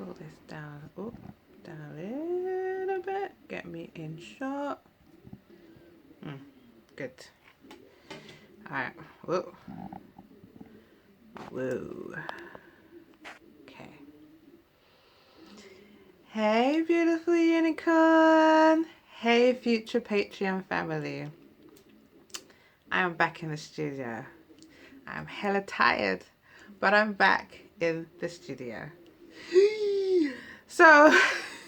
pull this down, oh, down a little bit, get me in shot. Good. All right, whoa. Whoa. Okay. Hey, beautiful unicorn. Hey, future Patreon family. I am back in the studio. I'm hella tired, but I'm back in the studio. So,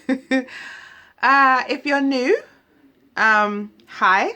if you're new, hi.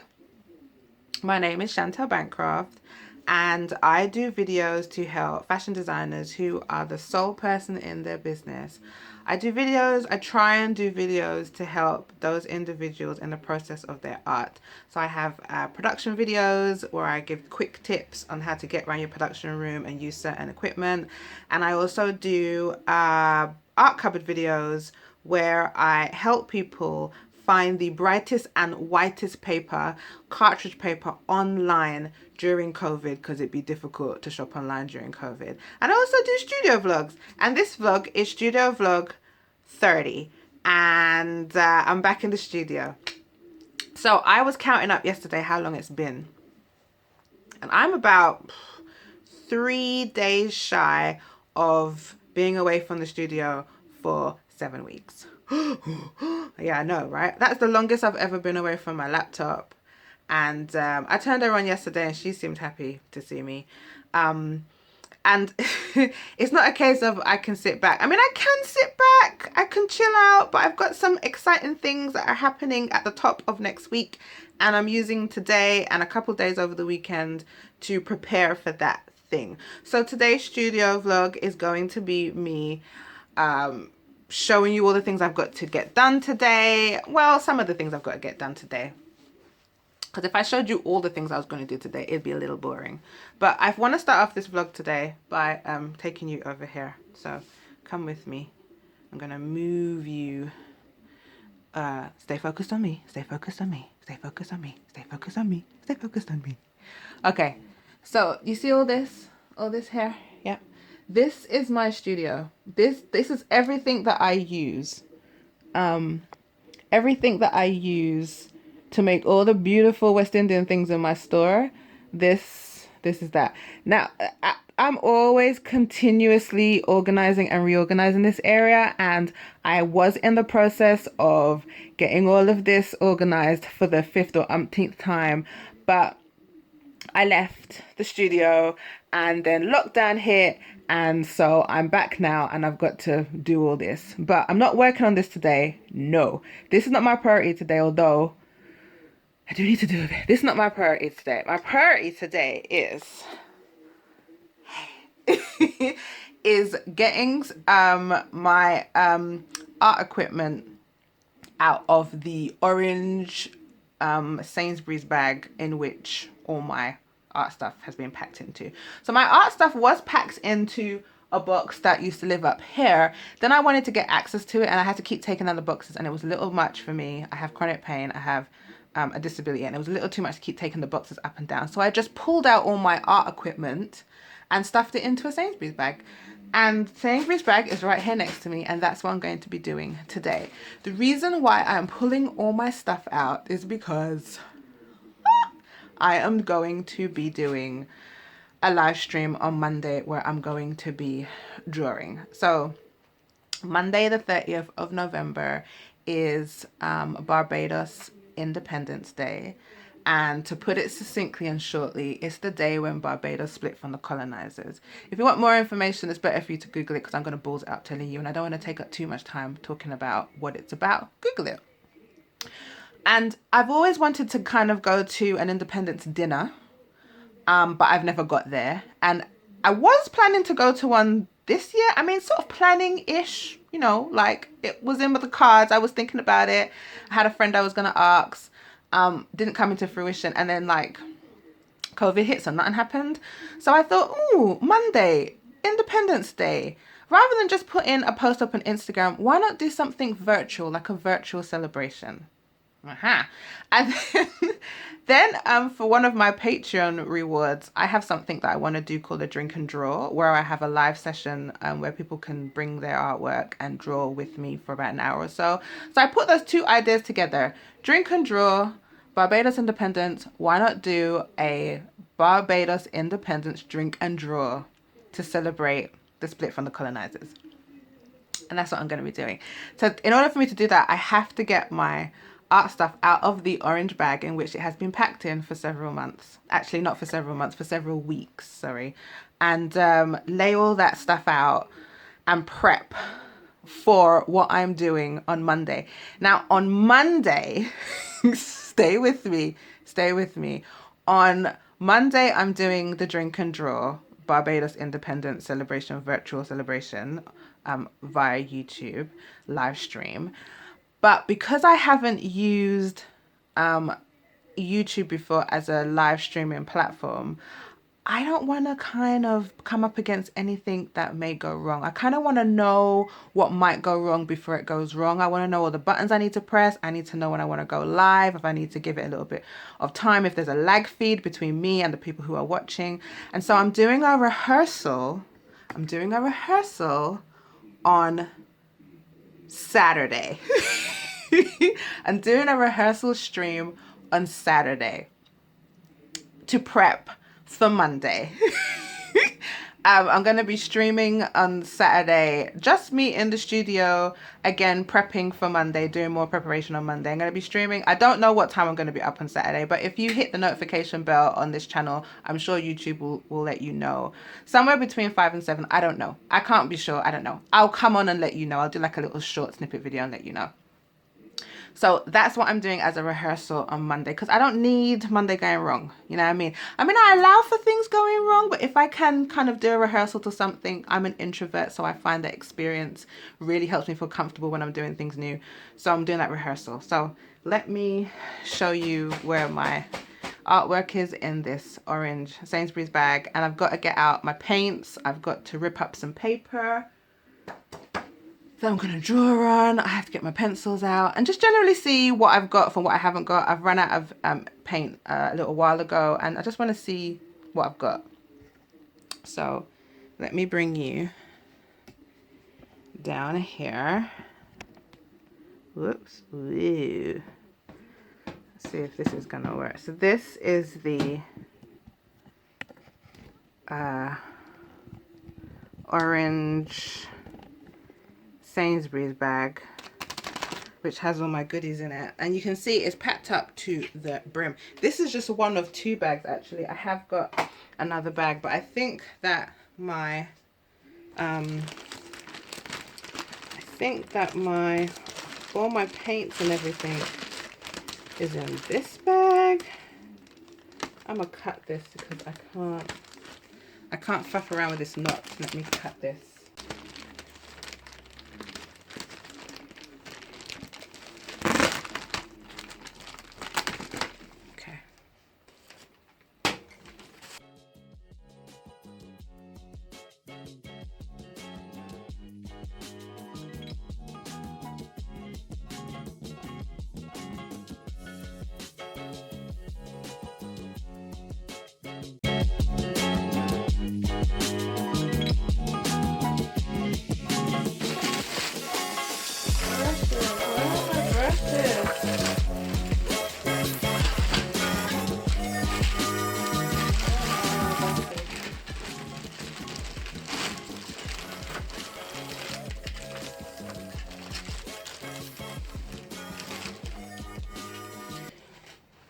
My name is Shantell Bancroft, and I do videos to help fashion designers who are the sole person in their business. I try and do videos to help those individuals in the process of their art. So I have production videos where I give quick tips on how to get around your production room and use certain equipment. And I also do art cupboard videos where I help people find the brightest and whitest paper, cartridge paper, online during COVID, because it'd be difficult to shop online during COVID. And I also do studio vlogs, and this vlog is studio vlog 30, and I'm back in the studio. So I was counting up yesterday how long it's been, and I'm about 3 days shy of being away from the studio for 7 weeks. Yeah, I know, right? That's the longest I've ever been away from my laptop. And I turned her on yesterday and she seemed happy to see me. And it's not a case of I can sit back. I mean, I can sit back, I can chill out, but I've got some exciting things that are happening at the top of next week. And I'm using today and a couple days over the weekend to prepare for that thing. So today's studio vlog is going to be me showing you all the things I've got to get done today. Well, some of the things I've got to get done today. Because if I showed you all the things I was going to do today, it'd be a little boring. But I want to start off this vlog today by taking you over here. So come with me. I'm going to move you. Stay focused on me. Stay focused on me. Stay focused on me. Stay focused on me. Stay focused on me. Okay. So you see all this? All this hair? Yep. This is my studio. This is everything that I use. Everything that I use to make all the beautiful West Indian things in my store. This is that. Now, I'm always continuously organizing and reorganizing this area, and I was in the process of getting all of this organized for the 5th or umpteenth time, but I left the studio and then lockdown hit, and so I'm back now and I've got to do all this. But I'm not working on this today. No, this is not my priority today, although I do need to do it. This is not my priority today. My priority today is getting my art equipment out of the orange Sainsbury's bag in which all my art stuff has been packed into. So my art stuff was packed into a box that used to live up here. Then I wanted to get access to it and I had to keep taking out the boxes, and it was a little much for me. I have chronic pain, I have a disability, and it was a little too much to keep taking the boxes up and down. So I just pulled out all my art equipment and stuffed it into a Sainsbury's bag. And Sainsbury's bag is right here next to me, and that's what I'm going to be doing today. The reason why I'm pulling all my stuff out is because I am going to be doing a live stream on Monday where I'm going to be drawing. So Monday the 30th of November is Barbados Independence Day. And to put it succinctly and shortly, it's the day when Barbados split from the colonizers. If you want more information, it's better for you to Google it, because I'm going to balls out telling you, and I don't want to take up too much time talking about what it's about. Google it. And I've always wanted to kind of go to an independence dinner, but I've never got there. And I was planning to go to one this year. I mean, sort of planning-ish, you know, like it was in with the cards. I was thinking about it. I had a friend I was going to ask. Didn't come into fruition, and then like COVID hit, so nothing happened. So I thought, ooh, Monday, Independence Day, rather than just put in a post up on Instagram, why not do something virtual, like a virtual celebration? And then for one of my Patreon rewards, I have something that I want to do called a drink and draw, where I have a live session where people can bring their artwork and draw with me for about an hour or so. So I put those two ideas together: drink and draw, Barbados Independence. Why not do a Barbados Independence drink and draw to celebrate the split from the colonizers? And that's what I'm going to be doing. So in order for me to do that, I have to get my art stuff out of the orange bag in which it has been packed in for several months. Actually, not for several months, for several weeks, sorry. And lay all that stuff out and prep for what I'm doing on Monday. Now, on Monday, stay with me. On Monday, I'm doing the drink and draw Barbados Independence celebration, virtual celebration via YouTube live stream. But because I haven't used YouTube before as a live streaming platform, I don't want to kind of come up against anything that may go wrong. I kind of want to know what might go wrong before it goes wrong. I want to know all the buttons I need to press. I need to know when I want to go live, if I need to give it a little bit of time, if there's a lag feed between me and the people who are watching. And so I'm doing a rehearsal. On Saturday. I'm doing a rehearsal stream on Saturday to prep for Monday. I'm going to be streaming on Saturday, just me in the studio, again, prepping for Monday, doing more preparation on Monday. I'm going to be streaming. I don't know what time I'm going to be up on Saturday, but if you hit the notification bell on this channel, I'm sure YouTube will let you know. Somewhere between 5 and 7, I don't know. I can't be sure, I don't know. I'll come on and let you know. I'll do like a little short snippet video and let you know. So that's what I'm doing as a rehearsal on Monday, because I don't need Monday going wrong. You know what I mean? I allow for things going wrong, but if I can kind of do a rehearsal to something, I'm an introvert, so I find that experience really helps me feel comfortable when I'm doing things new. So I'm doing that rehearsal. So let me show you where my artwork is in this orange Sainsbury's bag. And I've got to get out my paints. I've got to rip up some paper that I'm going to draw on. I have to get my pencils out and just generally see what I've got from what I haven't got. I've run out of paint a little while ago, and I just want to see what I've got. So let me bring you down here. Whoops. Ooh. Let's see if this is going to work. So this is the orange Sainsbury's bag, which has all my goodies in it, and you can see it's packed up to the brim. This is just one of 2 bags actually. I have got another bag, but I think that my all my paints and everything is in this bag. I'm gonna cut this because I can't fuck around with this knot. Let me cut this.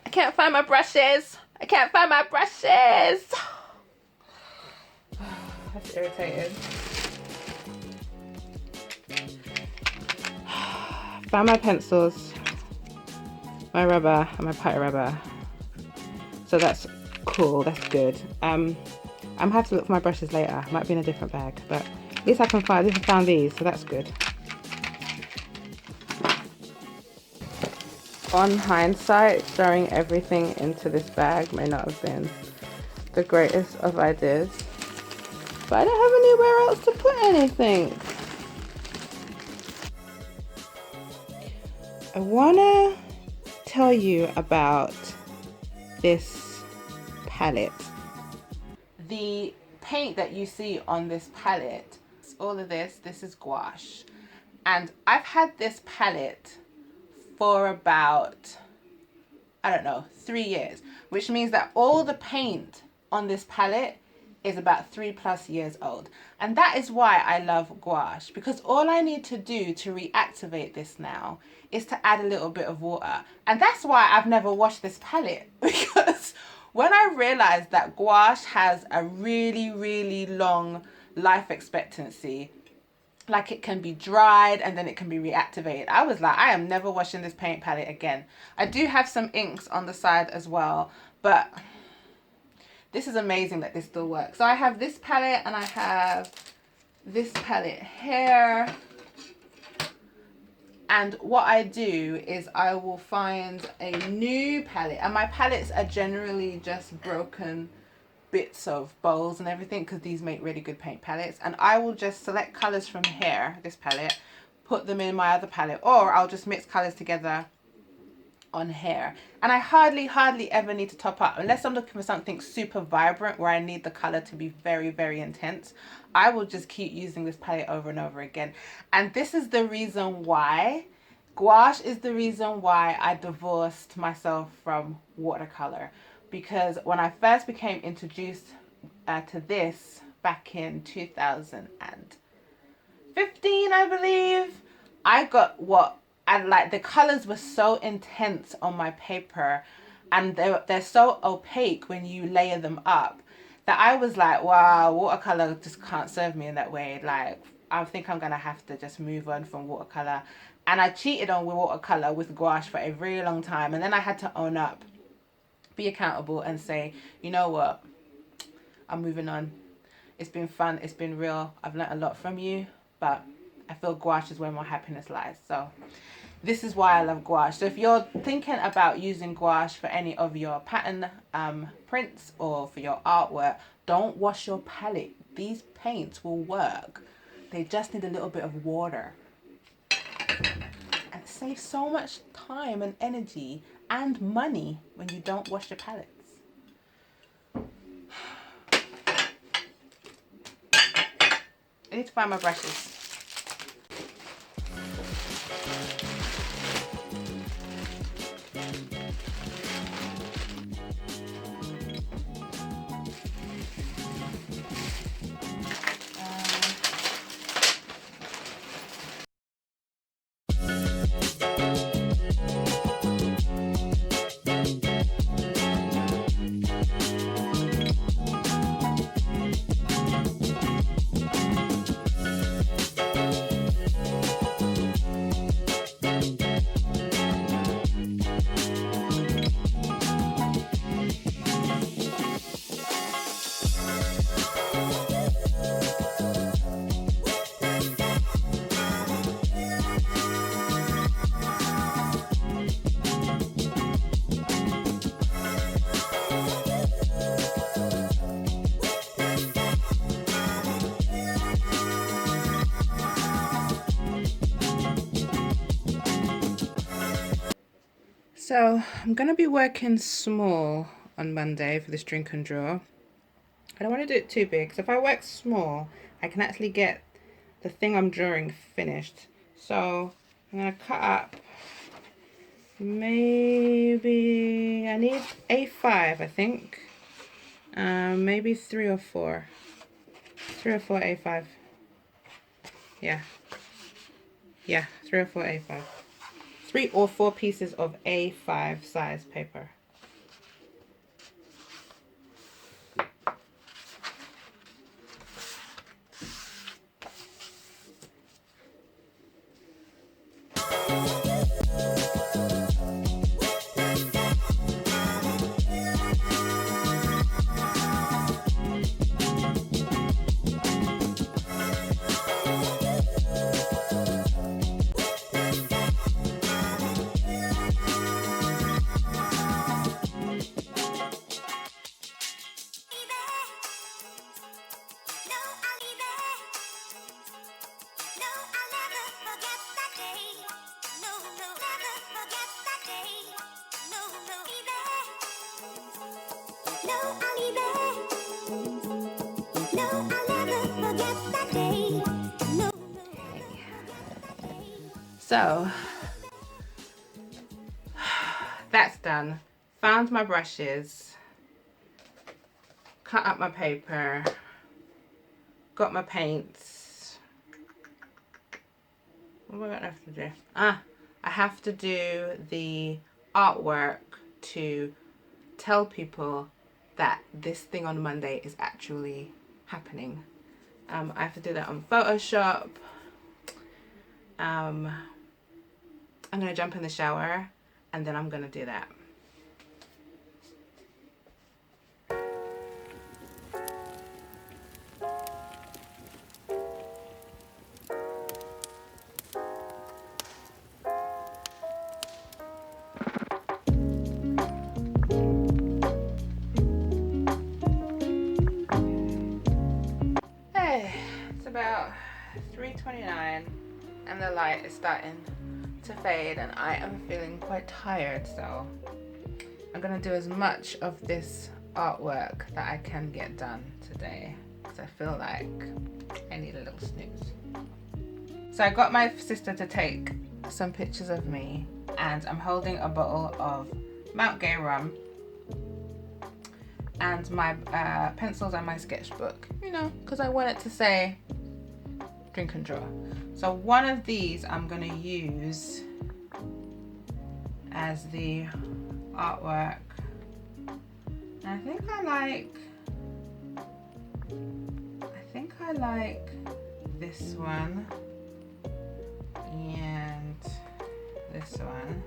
I can't find my brushes. I can't find my brushes. That's irritating. Found my pencils, my rubber, and my putty rubber. So that's cool. That's good. I'm gonna have to look for my brushes later. Might be in a different bag, but at least I can find. At least I found these, so that's good. On hindsight, throwing everything into this bag may not have been the greatest of ideas, but I don't have anywhere else to put anything. I wanna tell you about this palette. The paint that you see on this palette, all of this is gouache. And I've had this palette for about, I don't know, 3 years, which means that all the paint on this palette is about 3+ years old. And that is why I love gouache, because all I need to do to reactivate this now is to add a little bit of water. And that's why I've never washed this palette, because when I realized that gouache has a really, really long life expectancy, like it can be dried and then it can be reactivated, I was like, I am never washing this paint palette again. I do have some inks on the side as well, but this is amazing that this still works. So I have this palette and I have this palette here. And what I do is I will find a new palette, and my palettes are generally just broken bits of bowls and everything, because these make really good paint palettes. And I will just select colors from here, this palette, put them in my other palette, or I'll just mix colors together on here. And I hardly ever need to top up, unless I'm looking for something super vibrant where I need the color to be very, very intense. I will just keep using this palette over and over again. And this is the reason why, gouache is the reason why I divorced myself from watercolor. Because when I first became introduced to this back in 2015, I believe, I got and like the colors were so intense on my paper, and they're so opaque when you layer them up, that I was like, wow, watercolor just can't serve me in that way. Like, I think I'm gonna have to just move on from watercolor. And I cheated on watercolor with gouache for a very long time, and then I had to own up, be accountable, and say, you know what, I'm moving on. It's been fun, it's been real, I've learned a lot from you, but I feel gouache is where my happiness lies. So this is why I love gouache. So if you're thinking about using gouache for any of your pattern prints or for your artwork, don't wash your palette. These paints will work. They just need a little bit of water. And it saves so much time and energy and money when you don't wash your palettes. I need to find my brushes. So I'm going to be working small on Monday for this drink and draw. I don't want to do it too big, so if I work small, I can actually get the thing I'm drawing finished. So I'm going to cut up, maybe, I need A5, I think. Maybe 3 or 4. 3 or 4 A5. Yeah. Yeah, 3 or 4 A5. 3 or 4 pieces of A5 size paper. So that's done. Found my brushes, cut up my paper, got my paints. What do I have to do? I have to do the artwork to tell people that this thing on Monday is actually happening. I have to do that on Photoshop. I'm gonna jump in the shower and then I'm gonna do that. Hey, it's about 3:29 and the light is starting to fade and I am feeling quite tired, so I'm gonna do as much of this artwork that I can get done today because I feel like I need a little snooze. So I got my sister to take some pictures of me and I'm holding a bottle of Mount Gay rum and my pencils and my sketchbook, you know, because I want it to say drink and draw. So one of these I'm going to use as the artwork. And I think I like this one and this one.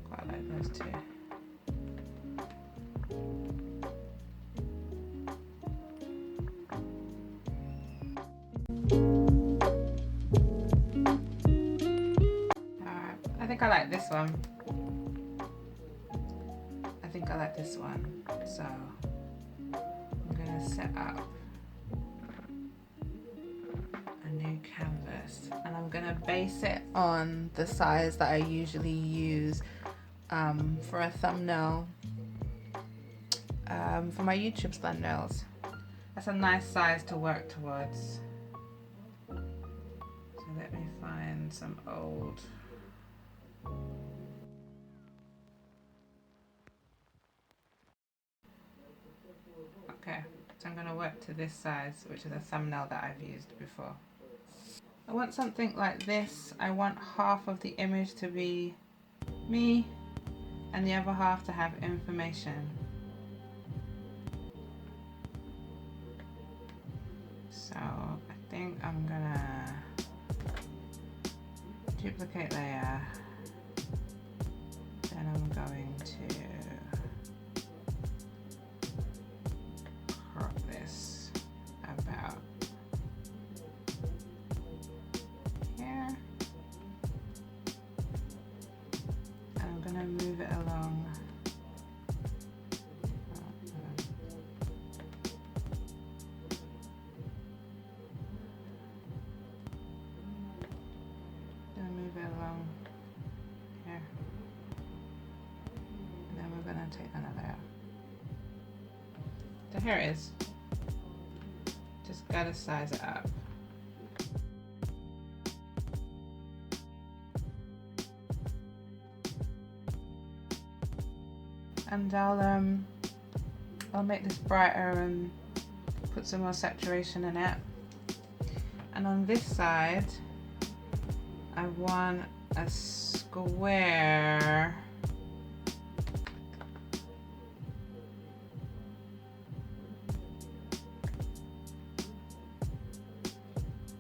Quite like those two. I think I like this one. I think I like this one. So I'm gonna set up a new canvas and I'm gonna base it on the size that I usually use for a thumbnail, for my YouTube thumbnails. That's a nice size to work towards. So let me find some old. Okay, so I'm going to work to this size, which is a thumbnail that I've used before. I want something like this. I want half of the image to be me and the other half to have information. So I think I'm gonna duplicate layer, then I'm going to crop this about here, and I'm gonna move it along. Along here, and then we're going to take another out. So here it is. Just gotta size it up. And I'll make this brighter and put some more saturation in it. And on this side I want a square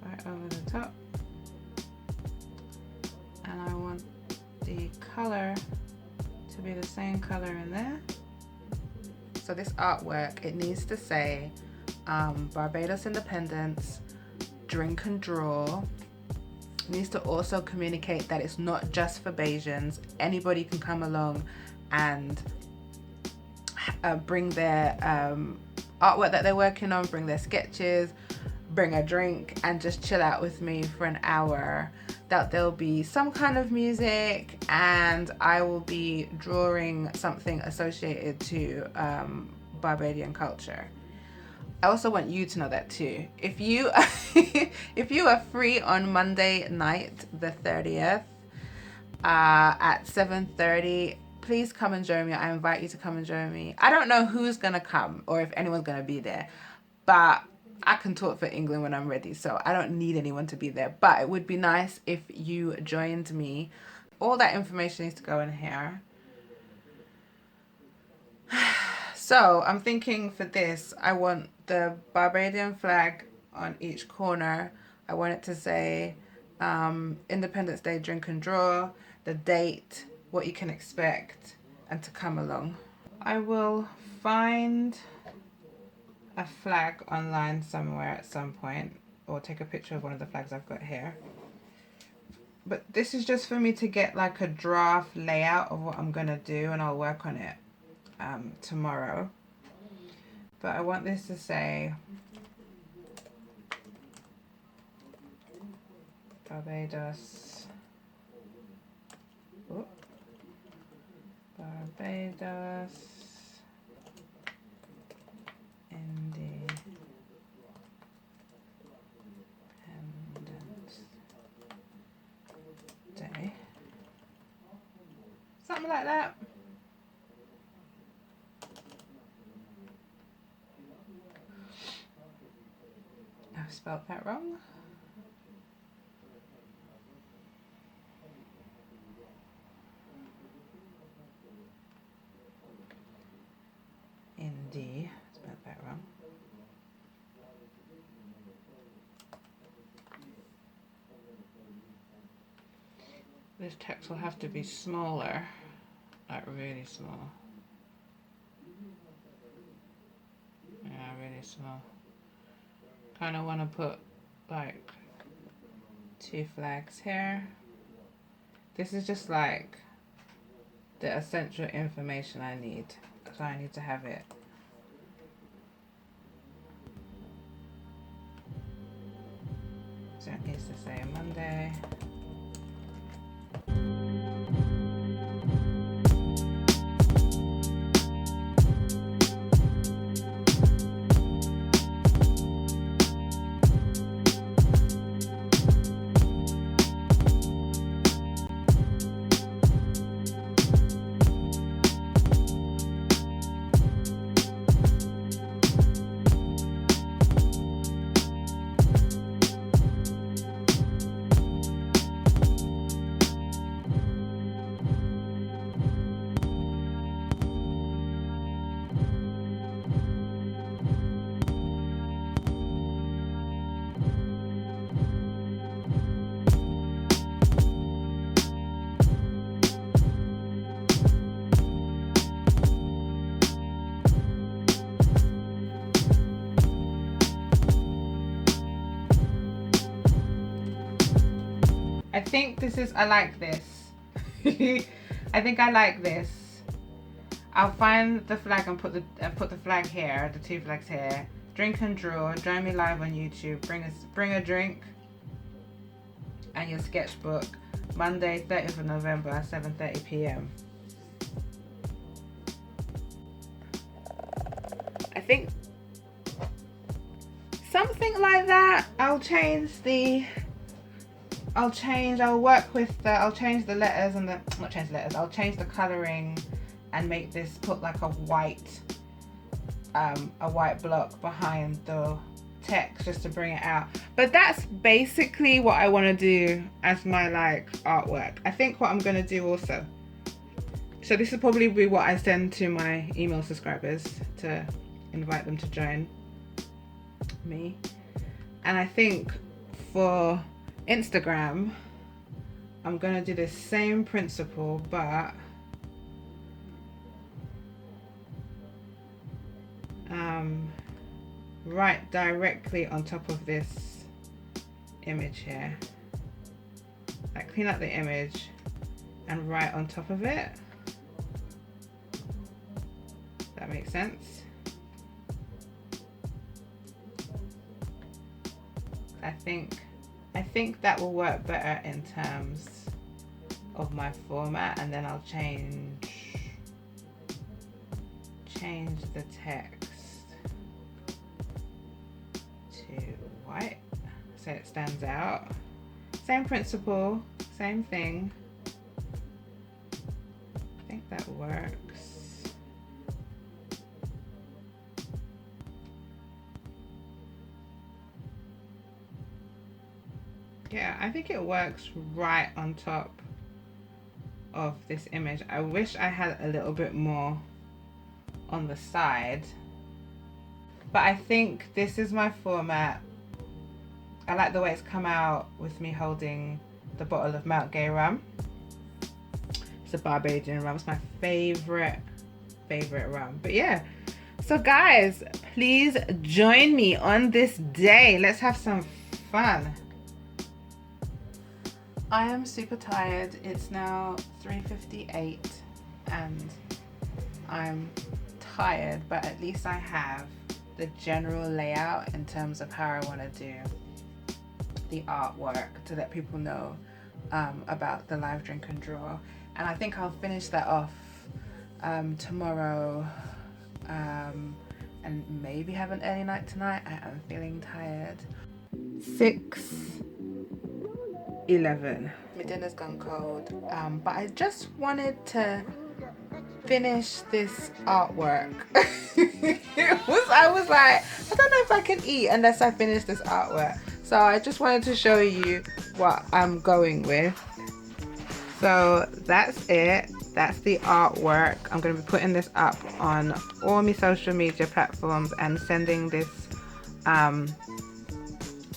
right over the top, and I want the color to be the same color in there. So this artwork, it needs to say Barbados Independence, drink and draw. Needs to also communicate that it's not just for Bajans. Anybody can come along and bring their artwork that they're working on, bring their sketches, bring a drink and just chill out with me for an hour. That there'll be some kind of music and I will be drawing something associated to Barbadian culture. I also want you to know that too. If you if you are free on Monday night, the 30th, at 7:30, please come and join me. I invite you to come and join me. I don't know who's gonna come or if anyone's gonna be there, but I can talk for England when I'm ready, so I don't need anyone to be there. But it would be nice if you joined me. All that information needs to go in here. So I'm thinking for this, I want the Barbadian flag on each corner. I want it to say Independence Day drink and draw, the date, what you can expect, and to come along. I will find a flag online somewhere at some point, or take a picture of one of the flags I've got here. But this is just for me to get like a draft layout of what I'm gonna do, and I'll work on it tomorrow. But I want this to say Barbados, Barbados Independence Day, something like that. I've spelled that wrong. Indeed, spelled that wrong. This text will have to be smaller, like really small. Yeah, really small. Kind of want to put like 2 flags here. This is just like the essential information I need, so I need to have it. So it needs to say Monday. I think this is, I like this. I think I like this. I'll find the flag and put the flag here, the 2 flags here. Drink and draw, join me live on YouTube, bring a drink and your sketchbook, Monday 30th of November at 7:30 p.m. I think something like that. I'll change the I'll change the letters and I'll change the coloring and make this, put like a white block behind the text just to bring it out. But that's basically what I want to do as my like artwork. I think what I'm going to do also, so this will probably be what I send to my email subscribers to invite them to join me. And I think for Instagram, I'm gonna do the same principle, but right directly on top of this image here. Like clean up the image and right on top of it. That makes sense. I think that will work better in terms of my format, and then I'll change the text to white so it stands out. Same principle, same thing. I think that works. Yeah, I think it works right on top of this image. I wish I had a little bit more on the side, but I think this is my format. I like the way it's come out with me holding the bottle of Mount Gay rum. It's a Barbadian rum. It's my favorite rum. But yeah, so guys, please join me on this day. Let's have some fun. I am super tired. It's now 3:58 and I'm tired, but at least I have the general layout in terms of how I want to do the artwork to let people know about the live drink and draw. And I think I'll finish that off tomorrow and maybe have an early night tonight. I am feeling tired. 6:11. My dinner's gone cold, but I just wanted to finish this artwork. I was like, I don't know if I can eat unless I finish this artwork. So I just wanted to show you what I'm going with. So that's it. That's the artwork. I'm going to be putting this up on all my social media platforms and sending this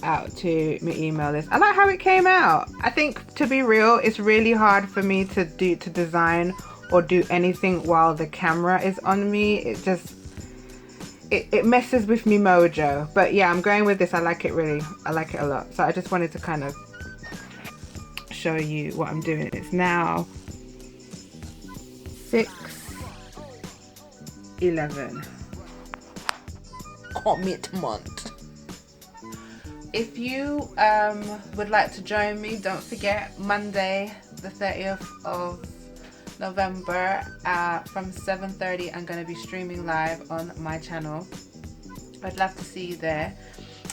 out to my email list. I like how it came out. I think, to be real, it's really hard for me to design or do anything while the camera is on me. It just it messes with me mojo. But yeah, I'm going with this. I like it a lot. So I just wanted to kind of show you what I'm doing. It's now 6:11. Commitment. If you would like to join me, don't forget, Monday the 30th of November from 7:30 I'm going to be streaming live on my channel. I'd love to see you there.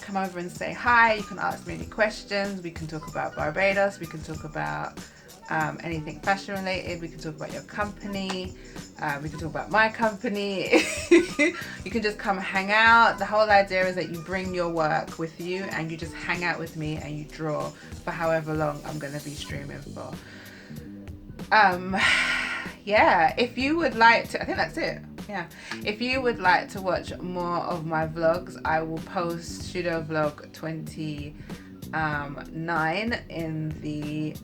Come over and say hi. You can ask me any questions. We can talk about Barbados. We can talk about anything fashion related. We can talk about your company. We can talk about my company. You can just come hang out. The whole idea is that you bring your work with you and you just hang out with me and you draw for however long I'm going to be streaming for. Yeah, if you would like to, I think that's it. Yeah, if you would like to watch more of my vlogs, I will post Studio Vlog 29 in the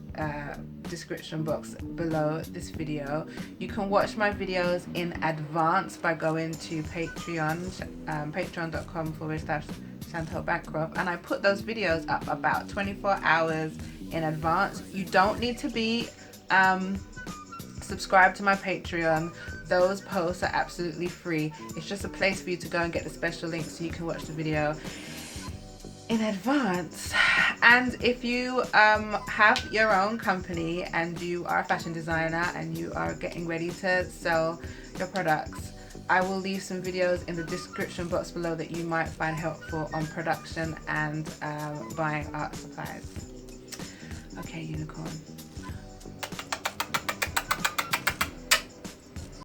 description box below this video. You can watch my videos in advance by going to Patreon, patreon.com/Shantell Bancroft, and I put those videos up about 24 hours in advance. You don't need to be subscribe to my Patreon. Those posts are absolutely free. It's just a place for you to go and get the special links so you can watch the video in advance. And if you have your own company and you are a fashion designer and you are getting ready to sell your products, I will leave some videos in the description box below that you might find helpful on production and buying art supplies. Okay, unicorn.